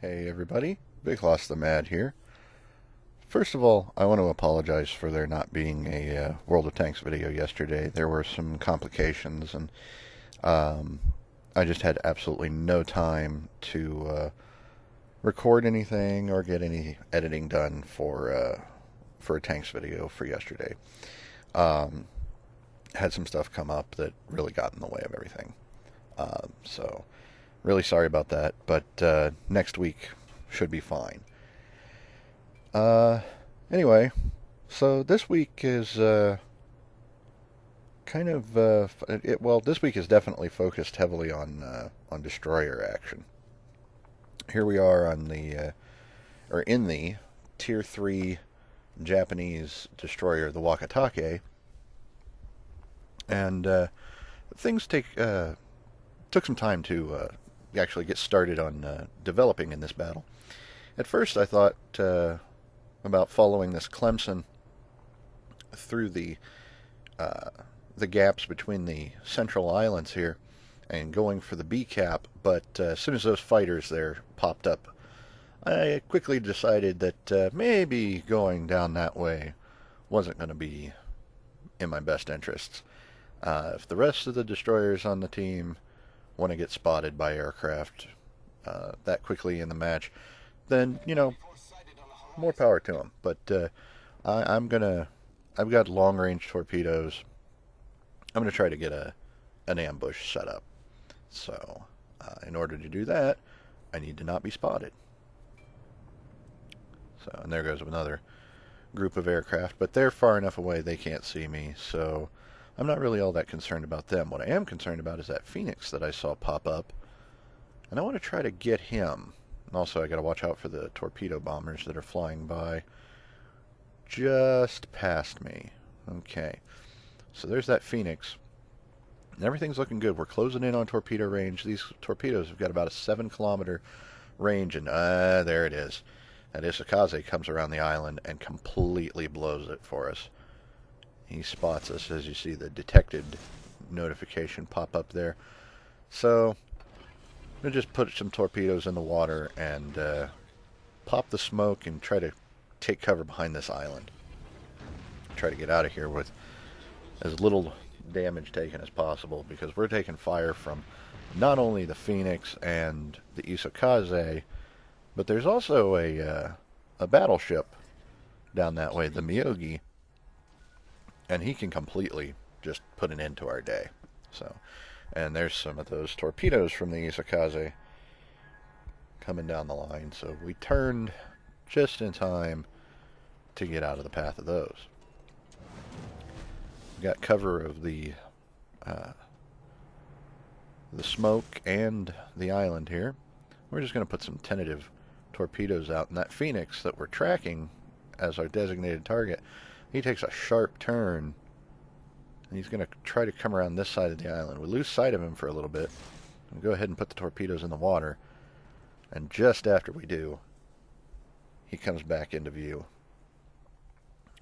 Hey everybody, viklasthemad here. First of all, I want to apologize for there not being a World of Tanks video yesterday. There were some complications, and um, I just had absolutely no time to record anything or get any editing done for a Tanks video for yesterday. Um, had some stuff come up that really got in the way of everything. So, really sorry about that, but next week should be fine. Uh, anyway, so this week is this week is definitely focused heavily on destroyer action. Here we are on or in the Tier 3 Japanese destroyer, the Wakatake, and things took some time to actually get started on developing in this battle. At first, I thought about following this Clemson through uh, the gaps between the central islands here and going for the B cap, but as soon as those fighters there popped up, I quickly decided that maybe going down that way wasn't going to be in my best interests. If the rest of the destroyers on the team want to get spotted by aircraft that quickly in the match, then, more power to them. But I've got long range torpedoes. I'm gonna try to get an ambush set up. So, in order to do that, I need to not be spotted. So, and there goes another group of aircraft, but they're far enough away they can't see me. So, I'm not really all that concerned about them. What I am concerned about is that Phoenix that I saw pop up, and I want to try to get him. And also, I got to watch out for the torpedo bombers that are flying by just past me. Okay, so there's that Phoenix. And everything's looking good. We're closing in on torpedo range. These torpedoes have got about a 7-kilometer range, and there it is. That Isakaze comes around the island and completely blows it for us. He spots us, as you see the detected notification pop up there. So, I'm going to just put some torpedoes in the water and pop the smoke and try to take cover behind this island. Try to get out of here with as little damage taken as possible, because we're taking fire from not only the Phoenix and the Isakaze, but there's also a battleship down that way, the Miyogi, and he can completely just put an end to our day. So, and there's some of those torpedoes from the Isakaze coming down the line. So we turned just in time to get out of the path of those. We got cover of the smoke and the island here. We're just going to put some tentative torpedoes out, and that Phoenix that we're tracking as our designated target, he takes a sharp turn, and he's going to try to come around this side of the island. We lose sight of him for a little bit. We'll go ahead and put the torpedoes in the water, and just after we do, he comes back into view.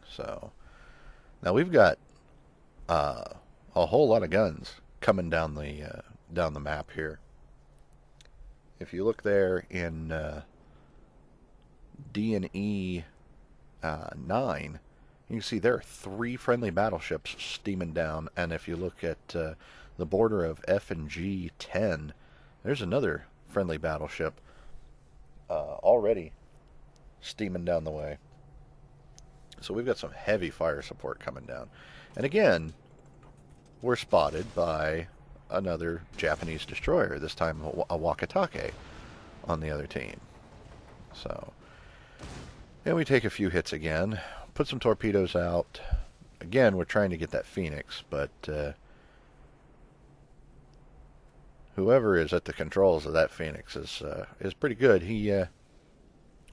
So, now we've got a whole lot of guns coming down the map here. If you look there in D&E 9, you can see there are 3 friendly battleships steaming down, and if you look at the border of F and G 10, there's another friendly battleship already steaming down the way. So we've got some heavy fire support coming down. And again, we're spotted by another Japanese destroyer, this time a Wakatake on the other team. So, and we take a few hits again, put some torpedoes out. Again, we're trying to get that Phoenix, but whoever is at the controls of that Phoenix is pretty good. He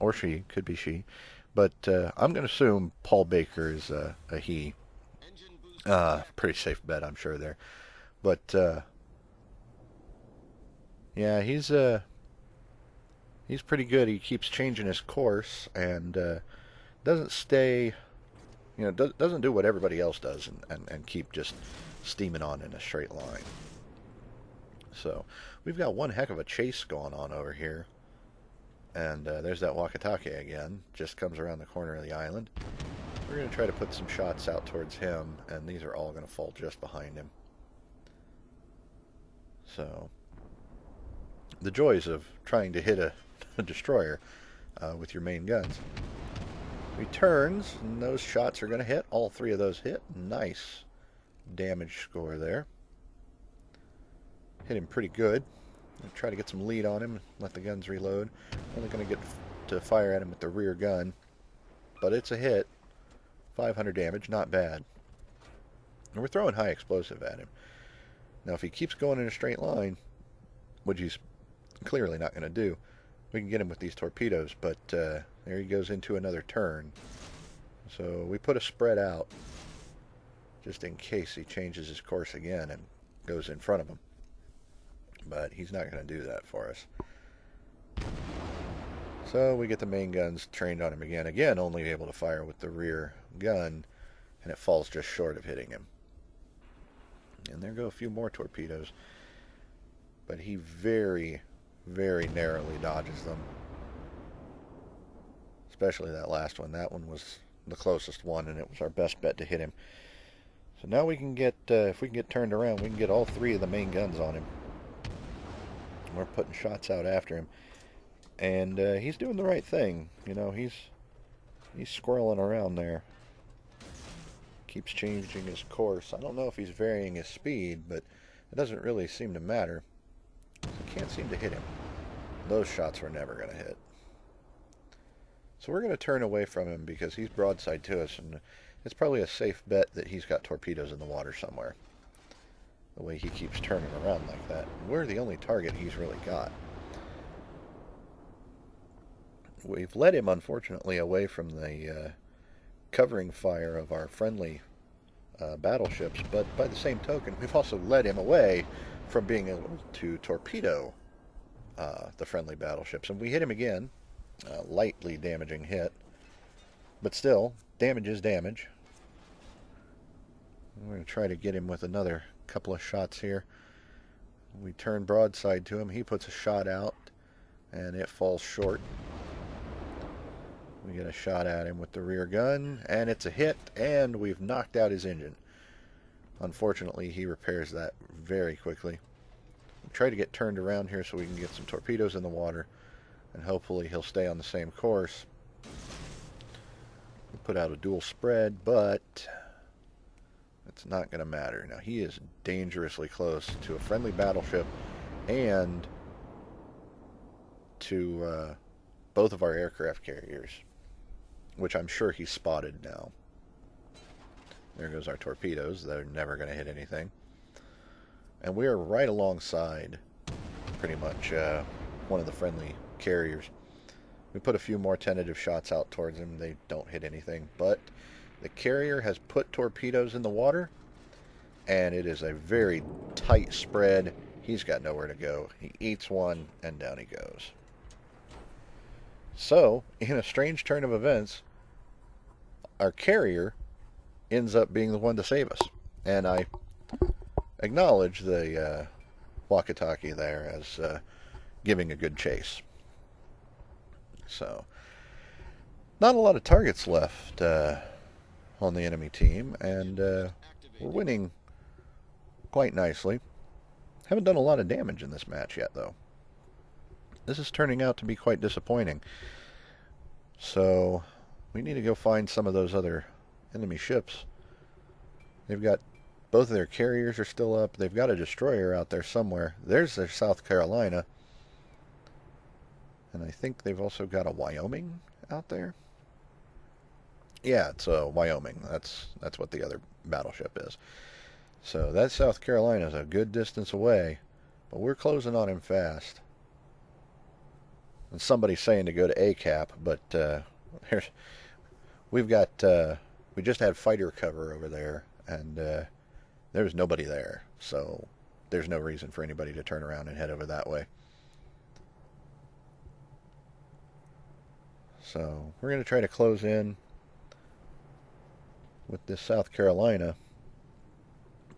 or she, could be she, but I'm going to assume Paul Baker is a he. Pretty safe bet, I'm sure there. But yeah, he's pretty good. He keeps changing his course and doesn't stay, doesn't do what everybody else does and keep just steaming on in a straight line. So we've got one heck of a chase going on over here. And there's that Wakatake again. Just comes around the corner of the island. We're going to try to put some shots out towards him, and these are all going to fall just behind him. So, the joys of trying to hit a destroyer with your main guns. Returns, and those shots are going to hit. All three of those hit. Nice damage score there. Hit him pretty good. Try to get some lead on him, let the guns reload. Only going to get to fire at him with the rear gun, but it's a hit. 500 damage, not bad. And we're throwing high explosive at him. Now, if he keeps going in a straight line, which he's clearly not going to do, we can get him with these torpedoes, but there he goes into another turn. So we put a spread out just in case he changes his course again and goes in front of him. But he's not going to do that for us. So we get the main guns trained on him again. Again, only able to fire with the rear gun, and it falls just short of hitting him. And there go a few more torpedoes. But he very, very narrowly dodges them. Especially that last one. That one was the closest one, and it was our best bet to hit him. So now we can get, if we can get turned around, we can get all three of the main guns on him. We're putting shots out after him. And he's doing the right thing. You know, he's squirreling around there. Keeps changing his course. I don't know if he's varying his speed, but it doesn't really seem to matter. I can't seem to hit him. Those shots were never going to hit. So we're going to turn away from him because he's broadside to us, and it's probably a safe bet that he's got torpedoes in the water somewhere. The way he keeps turning around like that. We're the only target he's really got. We've led him, unfortunately, away from the covering fire of our friendly battleships, but by the same token, we've also led him away from being able to torpedo the friendly battleships. And we hit him again, lightly damaging hit, but still, damage is damage. We're going to try to get him with another couple of shots here. We turn broadside to him. He puts a shot out, and it falls short. We get a shot at him with the rear gun, and it's a hit, and we've knocked out his engine. Unfortunately, he repairs that very quickly. We try to get turned around here so we can get some torpedoes in the water, and hopefully he'll stay on the same course. We put out a dual spread, but it's not going to matter. Now, he is dangerously close to a friendly battleship and to both of our aircraft carriers, which I'm sure he's spotted now. There goes our torpedoes. They're never going to hit anything. And we are right alongside, pretty much, one of the friendly carriers. We put a few more tentative shots out towards them. They don't hit anything, but the carrier has put torpedoes in the water, and it is a very tight spread. He's got nowhere to go. He eats one, and down he goes. So, in a strange turn of events, our carrier ends up being the one to save us. And I acknowledge the Wakatake there as giving a good chase. So, not a lot of targets left on the enemy team, and we're winning quite nicely. Haven't done a lot of damage in this match yet, though. This is turning out to be quite disappointing. So, we need to go find some of those other enemy ships. They've got, both of their carriers are still up. They've got a destroyer out there somewhere. There's their South Carolina. And I think they've also got a Wyoming out there. Yeah, it's a Wyoming. That's what the other battleship is. So that South Carolina is a good distance away, but we're closing on him fast. And somebody's saying to go to ACAP, but we just had fighter cover over there, and there's nobody there, so there's no reason for anybody to turn around and head over that way. So we're going to try to close in with this South Carolina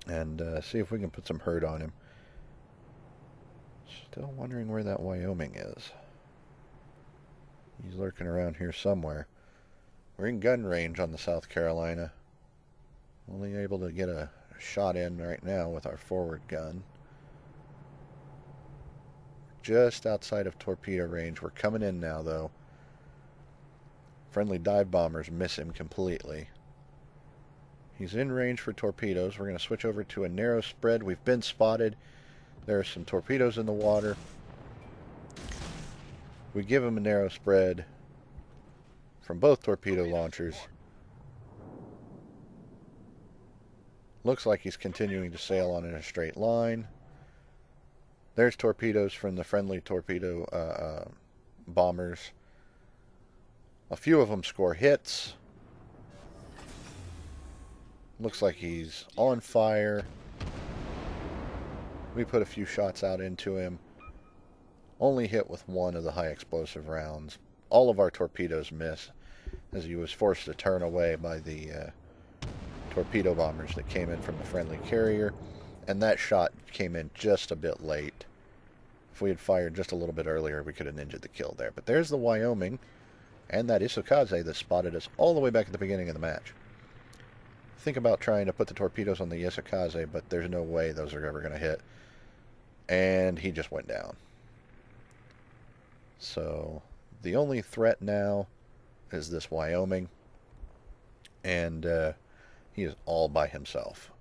and see if we can put some hurt on him. Still wondering where that Wyoming is. He's lurking around here somewhere. We're in gun range on the South Carolina. Only able to get a shot in right now with our forward gun. Just outside of torpedo range. We're coming in now, though. Friendly dive bombers miss him completely. He's in range for torpedoes. We're going to switch over to a narrow spread. We've been spotted. There are some torpedoes in the water. We give him a narrow spread from both torpedo launchers. Looks like he's continuing to sail on in a straight line. There's torpedoes from the friendly torpedo bombers. A few of them score hits. Looks like he's on fire. We put a few shots out into him. Only hit with one of the high explosive rounds. All of our torpedoes miss, as he was forced to turn away by the torpedo bombers that came in from the friendly carrier. And that shot came in just a bit late. If we had fired just a little bit earlier, we could have ninja'd the kill there. But there's the Wyoming and that Isukaze that spotted us all the way back at the beginning of the match. Think about trying to put the torpedoes on the Isukaze, but there's no way those are ever going to hit. And he just went down. So the only threat now is this Wyoming. And he is all by himself.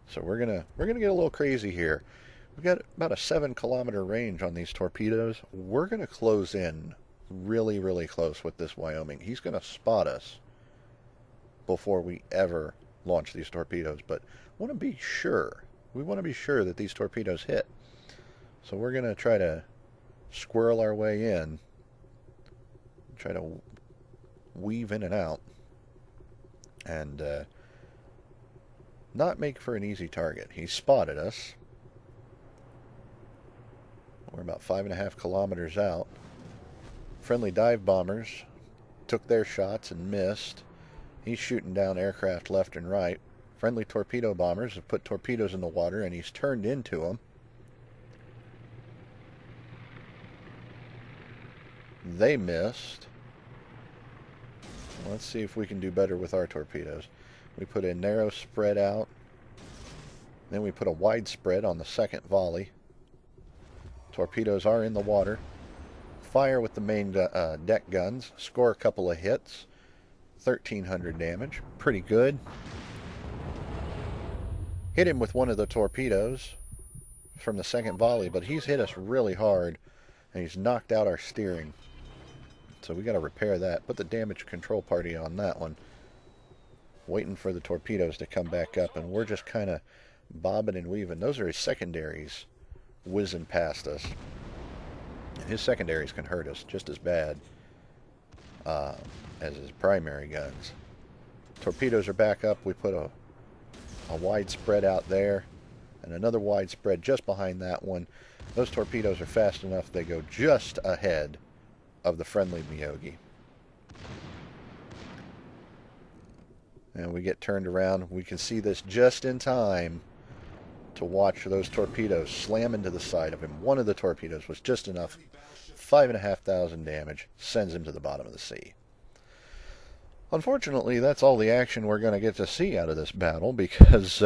So we're gonna get a little crazy here. We've got about a 7-kilometer range on these torpedoes. We're gonna close in really, really close with this Wyoming. He's gonna spot us before we ever launch these torpedoes, but want to be sure. We want to be sure that these torpedoes hit. So we're going to try to squirrel our way in, try to weave in and out, and not make for an easy target. He spotted us. We're about 5.5 kilometers out. Friendly dive bombers took their shots and missed. He's shooting down aircraft left and right. Friendly torpedo bombers have put torpedoes in the water, and he's turned into them. They missed. Let's see if we can do better with our torpedoes. We put a narrow spread out. Then we put a wide spread on the second volley. Torpedoes are in the water. Fire with the main deck guns. Score a couple of hits. 1,300 damage. Pretty good. Hit him with one of the torpedoes from the second volley, but he's hit us really hard, and he's knocked out our steering. So we got to repair that. Put the damage control party on that one. Waiting for the torpedoes to come back up, and we're just kind of bobbing and weaving. Those are his secondaries whizzing past us. And his secondaries can hurt us just as bad as his primary guns. Torpedoes are back up. We put a wide spread out there and another wide spread just behind that one. Those torpedoes are fast enough they go just ahead of the friendly Miyogi. And we get turned around. We can see this just in time to watch those torpedoes slam into the side of him. One of the torpedoes was just enough. 5,500 damage. Sends him to the bottom of the sea. Unfortunately, that's all the action we're going to get to see out of this battle because,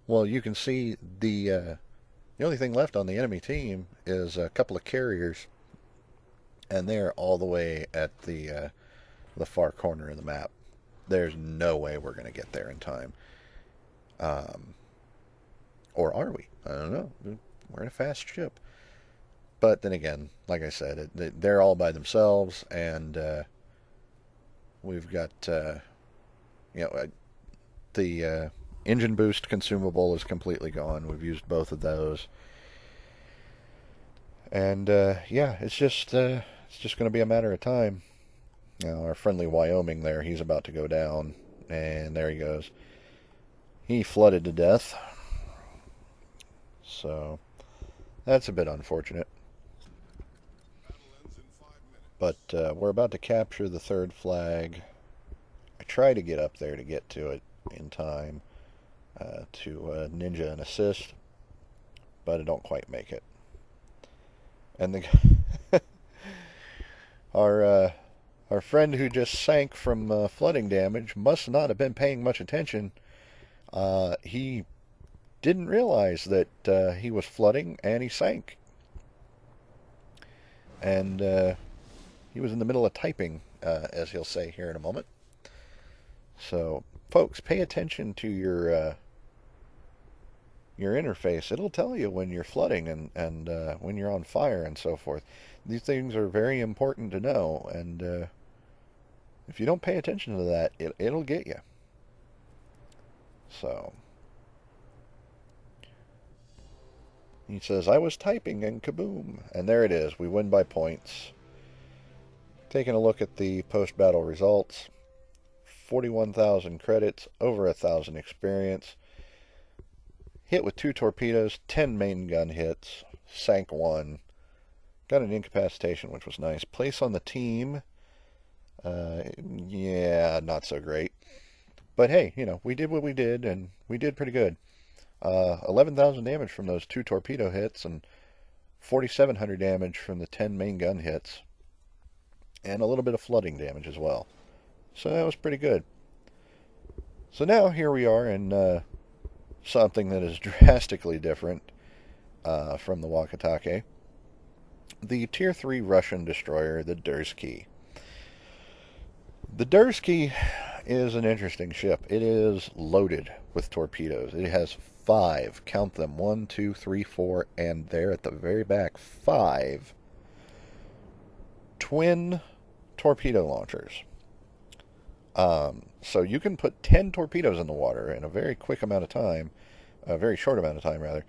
well, you can see the only thing left on the enemy team is a couple of carriers, and they're all the way at the far corner of the map. There's no way we're going to get there in time. Or are we? I don't know. We're in a fast ship. But then again, like I said, they're all by themselves, and we've got, the engine boost consumable is completely gone. We've used both of those. And, yeah, it's just going to be a matter of time. Now, our friendly Wyoming there, he's about to go down. And there he goes. He flooded to death. So, that's a bit unfortunate. But we're about to capture the third flag. I try to get up there to get to it in time to ninja and assist, but I don't quite make it. And our friend who just sank from flooding damage must not have been paying much attention. He didn't realize that he was flooding and he sank. And he was in the middle of typing, as he'll say here in a moment. So, folks, pay attention to your interface. It'll tell you when you're flooding and when you're on fire and so forth. These things are very important to know, and if you don't pay attention to that, it'll get you. So, he says, I was typing and kaboom. And there it is. We win by points. Taking a look at the post-battle results. 41,000 credits, over 1,000 experience. Hit with 2 torpedoes, 10 main gun hits, sank 1. Got an incapacitation, which was nice. Place on the team, yeah, not so great. But hey, you know, we did what we did, and we did pretty good. 11,000 damage from those 2 torpedo hits, and 4,700 damage from the 10 main gun hits. And a little bit of flooding damage as well. So that was pretty good. So now here we are in something that is drastically different from the Wakatake. The Tier 3 Russian destroyer, the Dursky. The Dursky is an interesting ship. It is loaded with torpedoes. It has 5, count them, 1, 2, 3, 4, and there at the very back, 5 twin torpedo launchers. So you can put 10 torpedoes in the water in a very quick amount of time, a very short amount of time rather,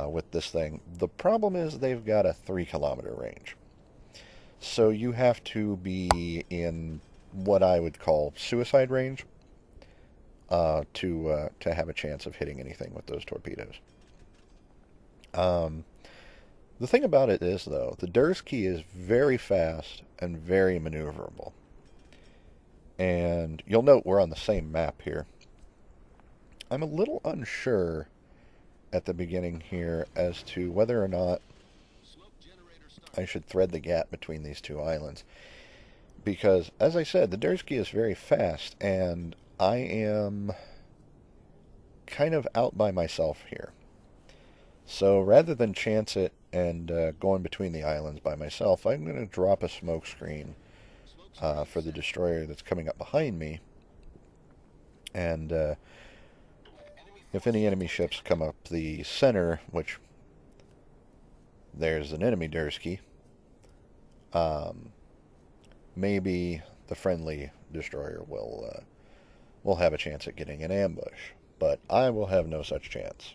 with this thing. The problem is they've got a 3-kilometer range. So you have to be in what I would call suicide range to have a chance of hitting anything with those torpedoes. The thing about it is, though, the Dursky is very fast and very maneuverable. And you'll note we're on the same map here. I'm a little unsure at the beginning here as to whether or not I should thread the gap between these 2 islands. Because, as I said, the Dursky is very fast, and I am kind of out by myself here. So rather than chance it and going between the islands by myself, I'm going to drop a smoke screen for the destroyer that's coming up behind me. And if any enemy ships come up the center, which there's an enemy Dursky, maybe the friendly destroyer will have a chance at getting an ambush. But I will have no such chance.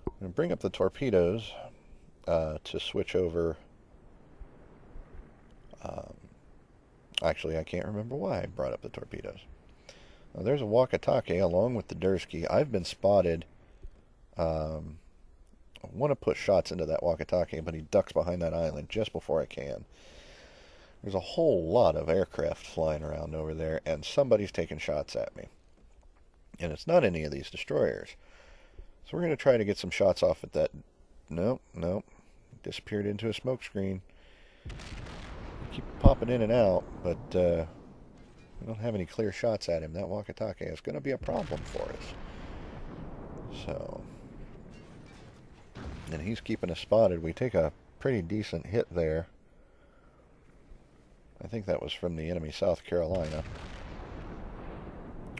I'm going to bring up the torpedoes to switch over. Actually, I can't remember why I brought up the torpedoes. Now, there's a Wakatake along with the Dursky. I've been spotted. I want to put shots into that Wakatake, but he ducks behind that island just before I can. There's a whole lot of aircraft flying around over there, and somebody's taking shots at me. And it's not any of these destroyers. So we're going to try to get some shots off at that. Nope. Disappeared into a smoke screen. Keep popping in and out, but we don't have any clear shots at him. That Wakatake is going to be a problem for us. So, and he's keeping us spotted. We take a pretty decent hit there. I think that was from the enemy South Carolina.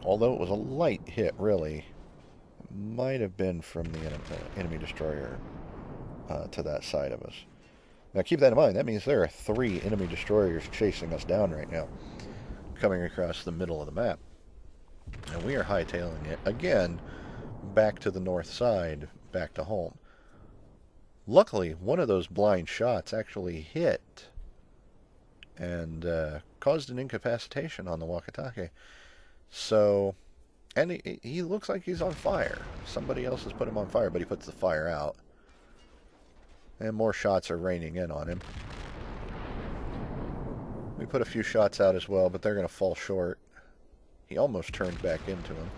Although it was a light hit, really. It might have been from the enemy destroyer to that side of us. Now keep that in mind. That means there are 3 enemy destroyers chasing us down right now, coming across the middle of the map. And we are hightailing it again back to the north side, back to home. Luckily, one of those blind shots actually hit and caused an incapacitation on the Wakatake. So, and he looks like he's on fire. Somebody else has put him on fire, but he puts the fire out. And more shots are raining in on him. We put a few shots out as well, but they're going to fall short. He almost turned back into him.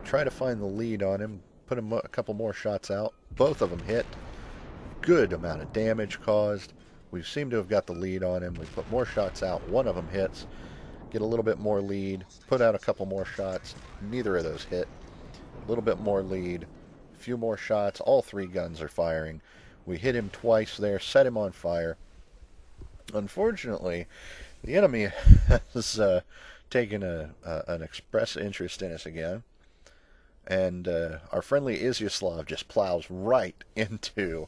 Try to find the lead on him. Put a couple more shots out. Both of them hit. Good amount of damage caused. We seem to have got the lead on him. We put more shots out. One of them hits. Get a little bit more lead. Put out a couple more shots. Neither of those hit. A little bit more lead. A few more shots. All three guns are firing. We hit him twice there. Set him on fire. Unfortunately, the enemy has taken an express interest in us again. And our friendly Izyaslav just plows right into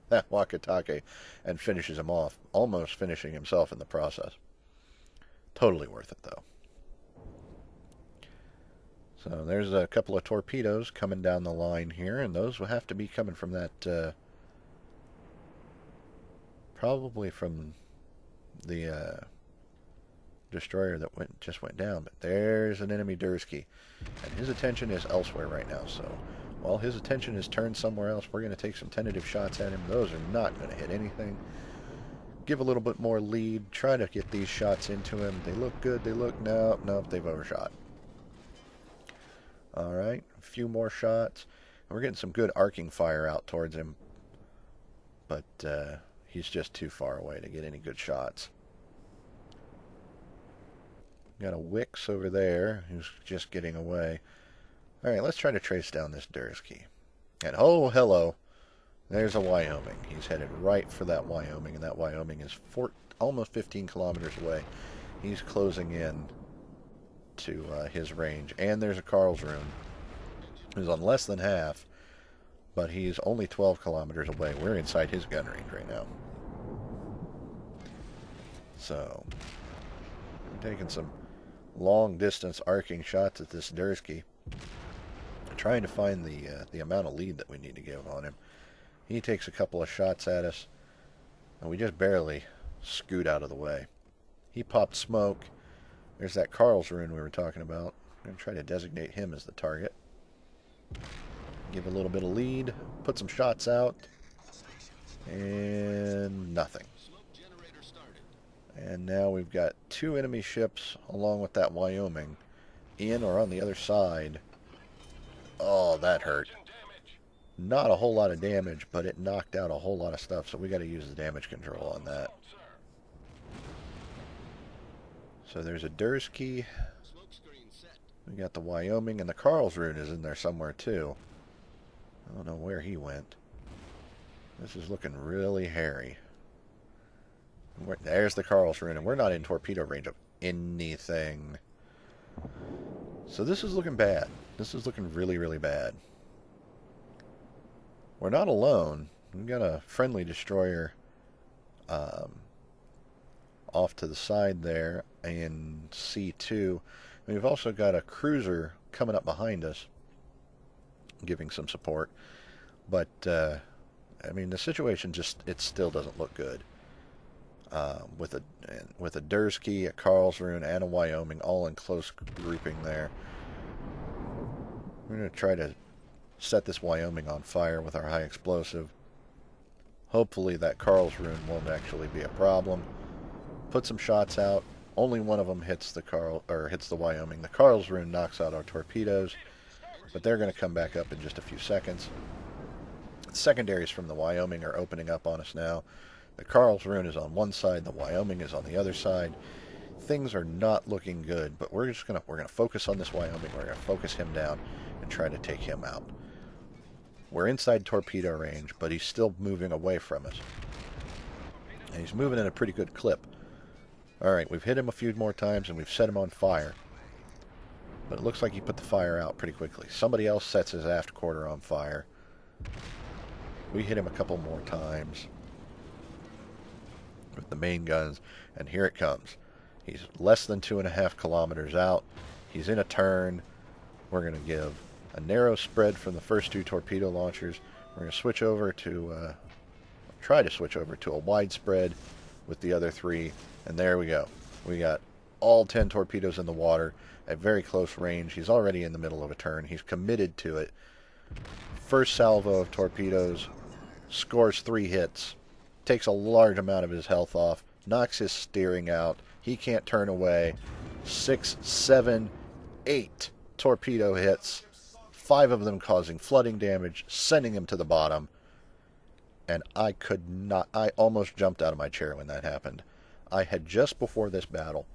that Wakatake and finishes him off, almost finishing himself in the process. Totally worth it, though. So there's a couple of torpedoes coming down the line here, and those will have to be coming from that, probably from the destroyer that just went down. But there's an enemy Dursky, and his attention is elsewhere right now. So while his attention is turned somewhere else, we're going to take some tentative shots at him. Those are not going to hit anything. Give a little bit more lead. Try to get these shots into him. They look good. They look... Nope, they've overshot. Alright, a few more shots. We're getting some good arcing fire out towards him. But he's just too far away to get any good shots. Got a Wix over there who's just getting away. Alright, let's try to trace down this Dursky. And oh, hello. There's a Wyoming. He's headed right for that Wyoming, and that Wyoming is almost 15 kilometers away. He's closing in to his range. And there's a Karlsruhe who's on less than half, but he's only 12 kilometers away. We're inside his gun range right now. So, we're taking some long-distance arcing shots at this Dursky, trying to find the amount of lead that we need to give on him. He takes a couple of shots at us, and we just barely scoot out of the way. He popped smoke. There's that Karlsruhe we were talking about. I'm going to try to designate him as the target. Give a little bit of lead. Put some shots out. And nothing. And now we've got two enemy ships along with that Wyoming in or on the other side. Oh, that hurt. Not a whole lot of damage, but it knocked out a whole lot of stuff, so we got to use the damage control on that. So there's a Dursky. We got the Wyoming, and the Karlsruhe is in there somewhere too. I don't know where he went. This is looking really hairy. There's the Karlsruhe, and we're not in torpedo range of anything. So this is looking bad. This is looking really, really bad. We're not alone. We've got a friendly destroyer off to the side there in C2. And we've also got a cruiser coming up behind us, giving some support. But, I mean, the situation it still doesn't look good. With a Dursky, a Karlsruhe, and a Wyoming all in close grouping there. We're going to try to set this Wyoming on fire with our high explosive. Hopefully that Karlsruhe won't actually be a problem. Put some shots out. Only one of them hits the Wyoming. The Karlsruhe knocks out our torpedoes, but they're going to come back up in just a few seconds. Secondaries from the Wyoming are opening up on us now. The Karlsruhe is on one side, the Wyoming is on the other side. Things are not looking good, but we're gonna focus on this Wyoming. We're gonna focus him down and try to take him out. We're inside torpedo range, but he's still moving away from us. And he's moving at a pretty good clip. Alright, we've hit him a few more times and we've set him on fire. But it looks like he put the fire out pretty quickly. Somebody else sets his aft quarter on fire. We hit him a couple more times with the main guns, and here it comes. He's less than 2.5 kilometers out. He's in a turn. We're going to give a narrow spread from the first two torpedo launchers. We're going to switch over to, try to switch over to a wide spread with the other three, and there we go. We got all 10 torpedoes in the water at very close range. He's already in the middle of a turn. He's committed to it. First salvo of torpedoes, scores 3 hits, takes a large amount of his health off, knocks his steering out. He can't turn away. 6, 7, 8 torpedo hits, 5 of them causing flooding damage, sending him to the bottom. and I could not. I almost jumped out of my chair when that happened. I had just before this battle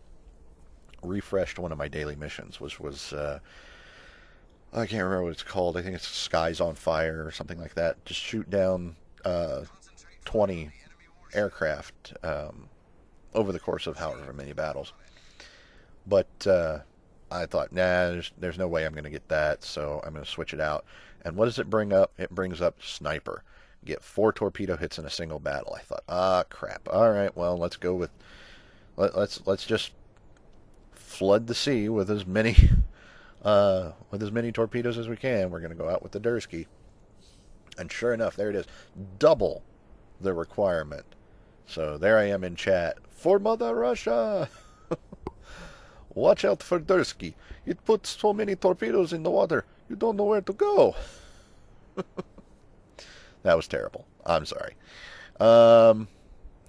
refreshed one of my daily missions, which was I can't remember what it's called. I think it's Skies on Fire or something like that. Just shoot down 20 aircraft over the course of however many battles. But I thought, nah, there's no way I'm going to get that, so I'm going to switch it out. And what does it bring up? It brings up Sniper. Get 4 torpedo hits in a single battle. I thought, crap. All right, well, let's go with let's just flood the sea with as many torpedoes as we can. We're going to go out with the Dursky. And sure enough, there it is, double the requirement. So there I am in chat. For Mother Russia! Watch out for Dursky. It puts so many torpedoes in the water, you don't know where to go. That was terrible. I'm sorry. No,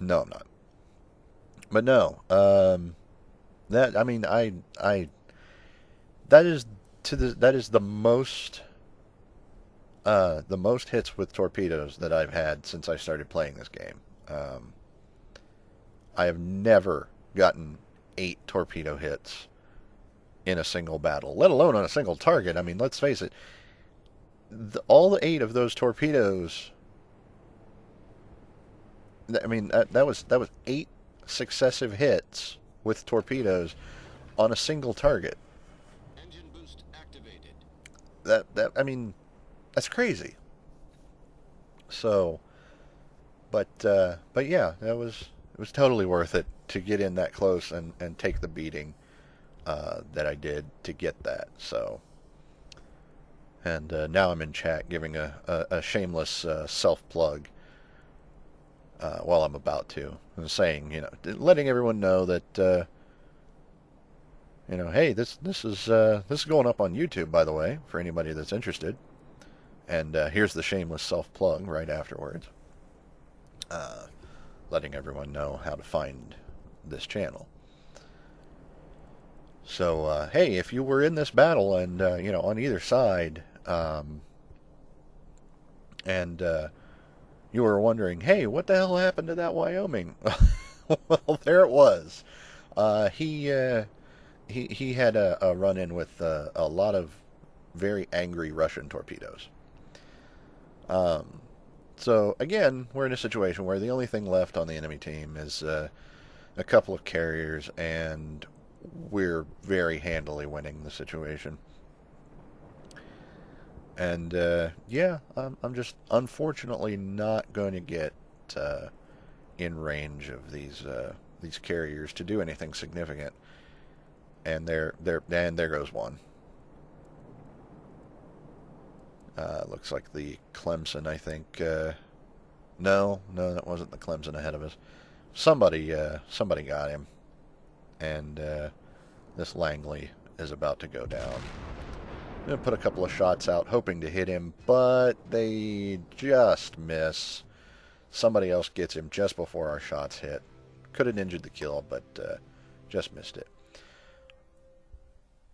I'm not. But no, that I mean, I that is that is the most hits with torpedoes that I've had since I started playing this game. I have never gotten 8 torpedo hits in a single battle, let alone on a single target. I mean, let's face it, all the 8 of those torpedoes. I mean, that was 8 successive hits with torpedoes on a single target. Engine boost activated. That I mean, that's crazy. So, but yeah, it was totally worth it to get in that close and take the beating that I did to get that. So, and now I'm in chat giving a shameless self plug. While I'm about to, and saying, letting everyone know that, hey, this is going up on YouTube, by the way, for anybody that's interested. And here's the shameless self plug right afterwards, letting everyone know how to find this channel. So, hey, if you were in this battle and on either side, and you were wondering, hey, what the hell happened to that Wyoming? Well, there it was. He had a run-in with a lot of very angry Russian torpedoes. So again, we're in a situation where the only thing left on the enemy team is a couple of carriers, and we're very handily winning the situation. And yeah, I'm just unfortunately not going to get in range of these carriers to do anything significant. And there goes one. Looks like the Clemson, I think. No, that wasn't the Clemson ahead of us. Somebody got him, and this Langley is about to go down. I'm going to put a couple of shots out, hoping to hit him, but they just miss. Somebody else gets him just before our shots hit. Could have injured the kill, but just missed it.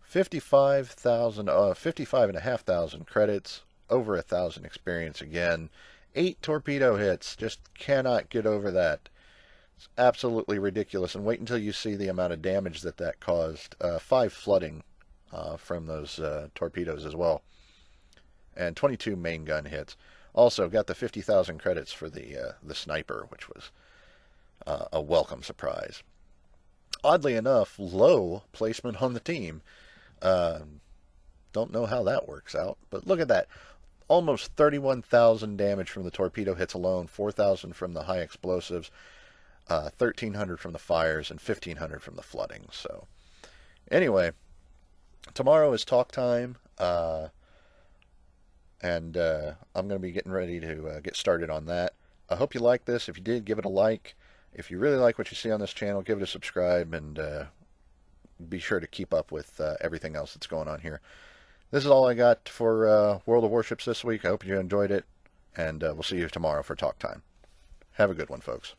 55,500 credits, over 1,000 experience again. 8 torpedo hits, just cannot get over that. It's absolutely ridiculous, and wait until you see the amount of damage that caused. 5 flooding from those torpedoes as well, and 22 main gun hits. Also got the 50,000 credits for the sniper, which was a welcome surprise. Oddly enough, low placement on the team. Don't know how that works out, but look at that. Almost 31,000 damage from the torpedo hits alone, 4,000 from the high explosives, 1,300 from the fires, and 1,500 from the flooding. So, anyway, tomorrow is talk time, and I'm going to be getting ready to get started on that. I hope you like this. If you did, give it a like. If you really like what you see on this channel, give it a subscribe, and be sure to keep up with everything else that's going on here. This is all I got for World of Warships this week. I hope you enjoyed it, and we'll see you tomorrow for talk time. Have a good one, folks.